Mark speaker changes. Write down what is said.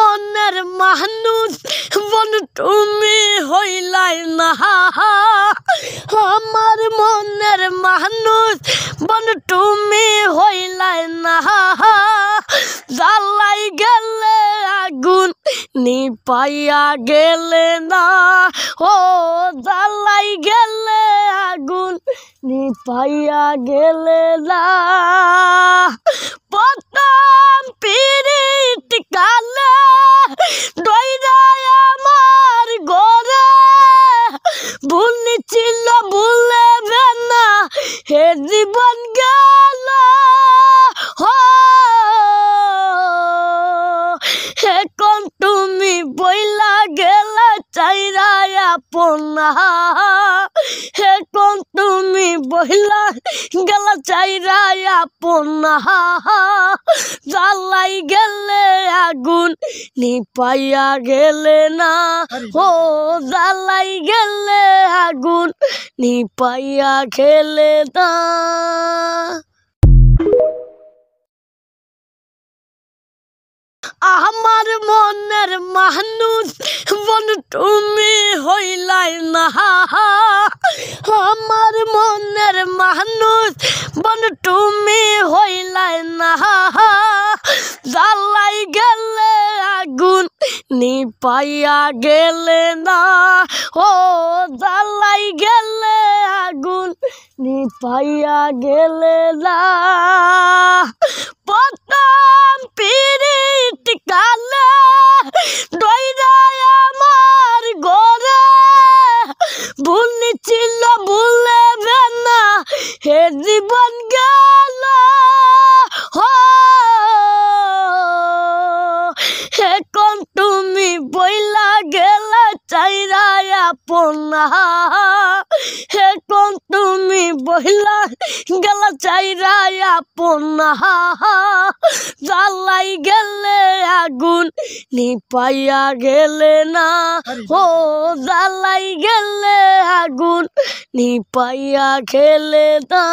Speaker 1: মনের মানুষ বন তুমি হইলাই না আমার মনের মানুষ বন তুমি হইলাই না জ্বালাই গেলে আগুন নিপাইয়া গেলে না ও জ্বালাই গেলে আগুন নিপাইয়া গেলে না প্রথম পিরিত কালে ডইরাই আমার ঘরে ভুলি ছিল ভুলেবে না হে জীবন গেল এখন তুমি বইলা গেলে চাইরাই আপনা এখন তুমি বইলা গেলে চাইরাই আপনা জ্বালাই গেলে আগুন নিপাইয়া গেলে না ও জ্বালাই গেলে আগুন নিপাইয়া গেলে না আমার মনের মানুষ বন তুমি হইলাই না আমার মনের মানুষ বন তুমি হইলাই না জ্বালাই গেলে আগুন নিপাইয়া গেলে না ও জ্বালাই গেলে আগুন নিপাইয়া গেলে না প্রথম পিরিত কালে ডইরাই আমার ঘরে ভুলি ছিল ভুলেবে না হে জীবন গেল এখন তুমি বইলা গেলে চাইরাই আপনা এখন তুমি বইলা গেলে চাইরাই আপনা জ্বালাই গেলে আগুন নিপাইয়া গেলে না ও জ্বালাই গেলে আগুন নিপাইয়া গেলে না।